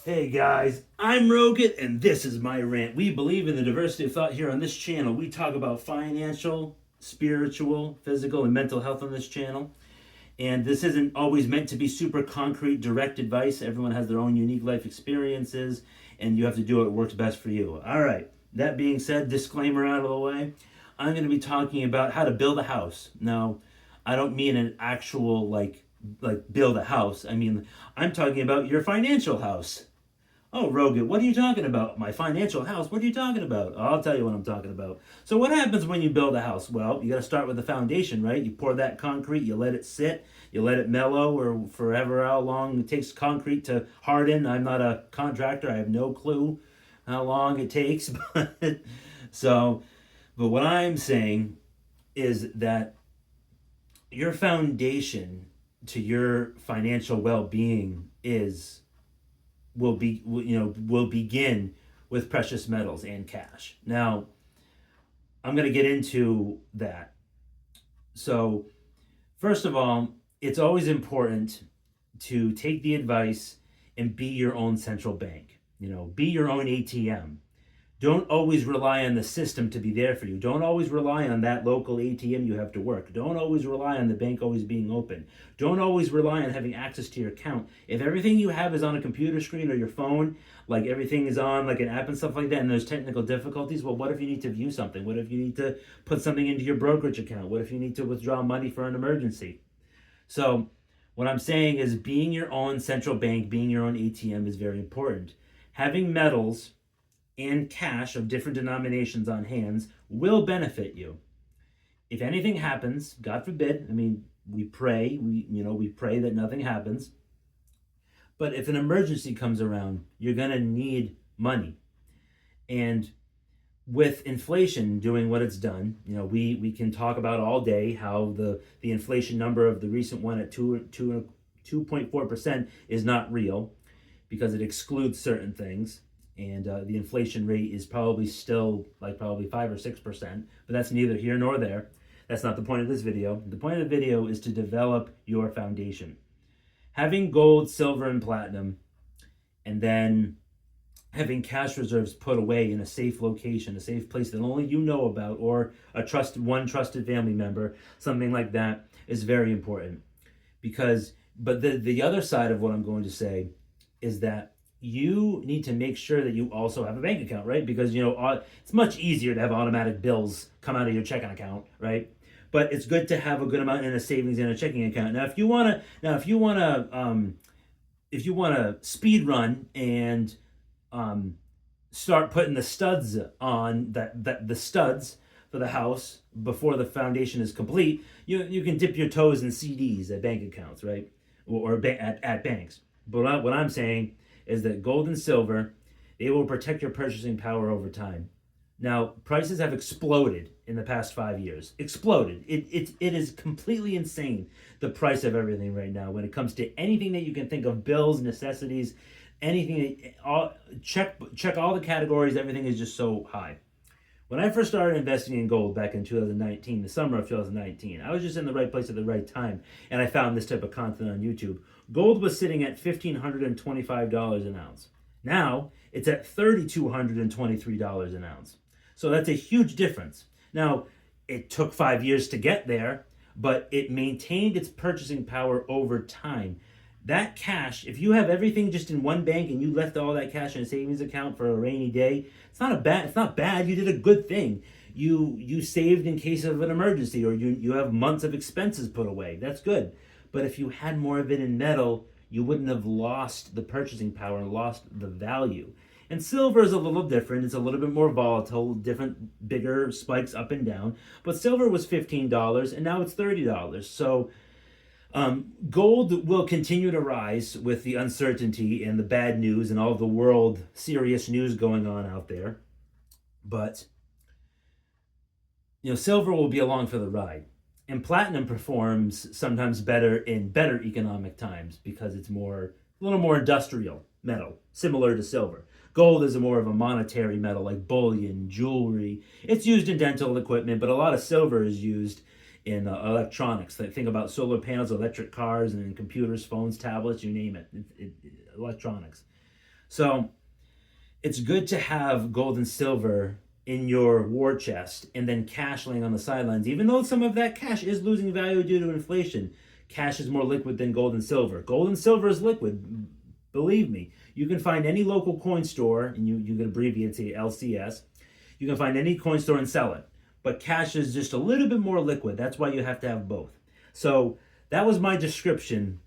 Hey guys, I'm Rogan, and this is my rant. We believe in the diversity of thought here on this channel. We talk about financial, spiritual, physical, and mental health on this channel. And this isn't always meant to be super concrete, direct advice. Everyone has their own unique life experiences, and you have to do what works best for you. All right, that being said, disclaimer out of the way, I'm going to be talking about how to build a house. Now, I don't mean an actual build a house. I mean, I'm talking about your financial house. Oh, Rogan, what are you talking about? My financial house? What are you talking about? I'll tell you what I'm talking about. So, what happens when you build a house? Well, you got to start with the foundation, right? You pour that concrete, you let it sit, you let it mellow, or forever how long it takes concrete to harden. I'm not a contractor, I have no clue how long it takes. So, but what I'm saying is that your foundation to your financial well being is will begin with precious metals and cash. Now, I'm going to get into that. So, first of all, it's always important to take the advice and be your own central bank. Be your own ATM. Don't always rely on the system to be there for you. Don't always rely on that local ATM you have to work. Don't always rely on the bank always being open. Don't always rely on having access to your account. If everything you have is on a computer screen or your phone, like everything is on like an app and stuff like that, and there's technical difficulties, well, what if you need to view something? What if you need to put something into your brokerage account? What if you need to withdraw money for an emergency? So, what I'm saying is being your own central bank, being your own ATM is very important. Having metals and cash of different denominations on hands will benefit you. If anything happens, God forbid, I mean, we pray that nothing happens. But if an emergency comes around, you're going to need money. And with inflation doing what it's done, we can talk about all day how the inflation number of the recent one at 2.4% is not real because it excludes certain things, and the inflation rate is probably still probably 5 or 6%, but that's neither here nor there. That's not the point of this video. The point of the video is to develop your foundation. Having gold, silver, and platinum, and then having cash reserves put away in a safe location, a safe place that only you know about, or one trusted family member, something like that is very important. But the other side of what I'm going to say is that you need to make sure that you also have a bank account, right? Because it's much easier to have automatic bills come out of your checking account, right? But it's good to have a good amount in a savings and a checking account. Now, if you want to speed run and start putting the studs on the studs for the house before the foundation is complete, you can dip your toes in CDs at bank accounts, right? At banks. But what I'm saying is that gold and silver, they will protect your purchasing power over time. Now, prices have exploded in the past 5 years. Exploded. It is completely insane, the price of everything right now when it comes to anything that you can think of, bills, necessities, anything. Check all the categories. Everything is just so high. When I first started investing in gold back in 2019, the summer of 2019, I was just in the right place at the right time, and I found this type of content on YouTube. Gold was sitting at $1,525 an ounce. Now, it's at $3,223 an ounce. So that's a huge difference. Now, it took 5 years to get there, but it maintained its purchasing power over time. That cash, if you have everything just in one bank and you left all that cash in a savings account for a rainy day, it's not bad. You did a good thing. You saved in case of an emergency, or you have months of expenses put away. That's good. But if you had more of it in metal, you wouldn't have lost the purchasing power and lost the value. And silver is a little different. It's a little bit more volatile, different, bigger spikes up and down. But silver was $15 and now it's $30. So gold will continue to rise with the uncertainty and the bad news and all the world serious news going on out there. But silver will be along for the ride. And platinum performs sometimes better in better economic times because it's a little more industrial metal, similar to silver. Gold is more of a monetary metal like bullion, jewelry. It's used in dental equipment, but a lot of silver is used in electronics. Think about solar panels, electric cars, and computers, phones, tablets, you name it. Electronics. So it's good to have gold and silver in your war chest and then cash laying on the sidelines. Even though some of that cash is losing value due to inflation, cash is more liquid than gold and silver. Gold and silver is liquid. Believe me, you can find any local coin store, and you can abbreviate it to LCS. You can find any coin store and sell it. But cash is just a little bit more liquid. That's why you have to have both. So that was my description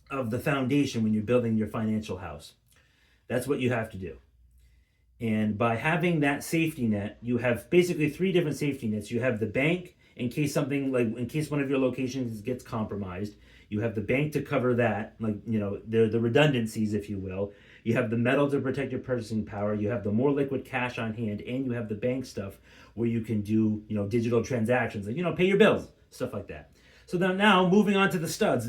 of the foundation when you're building your financial house. That's what you have to do. And by having that safety net, you have basically three different safety nets. You have the bank in case in case one of your locations gets compromised. You have the bank to cover that, the redundancies, if you will. You have the metal to protect your purchasing power. You have the more liquid cash on hand, and you have the bank stuff where you can do, digital transactions, pay your bills, stuff like that. So now moving on to the studs.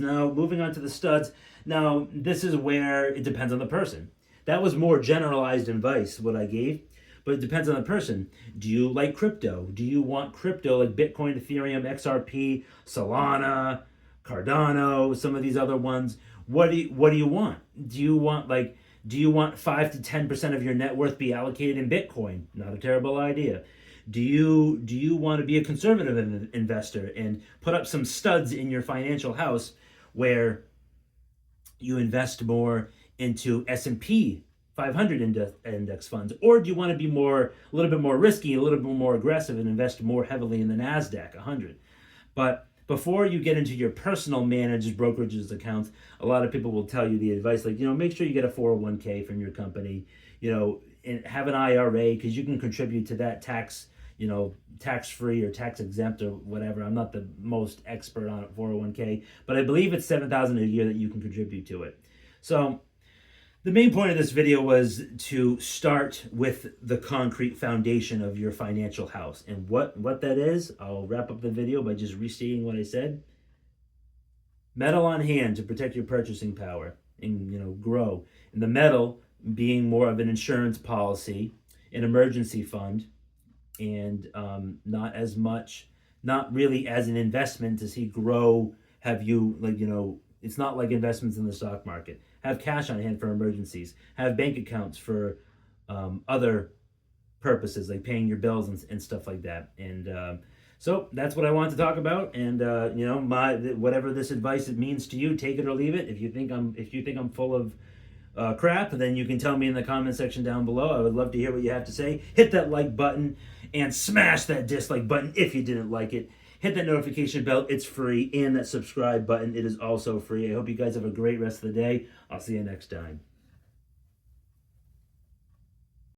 Now, this is where it depends on the person. That was more generalized advice, what I gave, but it depends on the person. Do you like crypto? Do you want crypto like Bitcoin, Ethereum, XRP, Solana, Cardano, some of these other ones? What do you want? Do you want 5 to 10% of your net worth be allocated in Bitcoin? Not a terrible idea. Do you want to be a conservative investor and put up some studs in your financial house where you invest more into S&P 500 index funds? Or do you want to be a little bit more risky, a little bit more aggressive, and invest more heavily in the NASDAQ 100? But before you get into your personal managed brokerages accounts, a lot of people will tell you the advice make sure you get a 401k from your company, and have an IRA, because you can contribute to that tax-free or tax exempt or whatever. I'm not the most expert on 401k, but I believe it's $7,000 a year that you can contribute to it. So the main point of this video was to start with the concrete foundation of your financial house. And what that is, I'll wrap up the video by just restating what I said. Metal on hand to protect your purchasing power and grow. And the metal being more of an insurance policy, an emergency fund, and not really as an investment to see grow. It's not like investments in the stock market. Have cash on hand for emergencies. Have bank accounts for other purposes, like paying your bills and stuff like that. And so that's what I wanted to talk about. And whatever this advice it means to you, take it or leave it. If you think I'm full of crap, then you can tell me in the comment section down below. I would love to hear what you have to say. Hit that like button and smash that dislike button if you didn't like it. Hit that notification bell, it's free, and that subscribe button, it is also free. I hope you guys have a great rest of the day. I'll see you next time.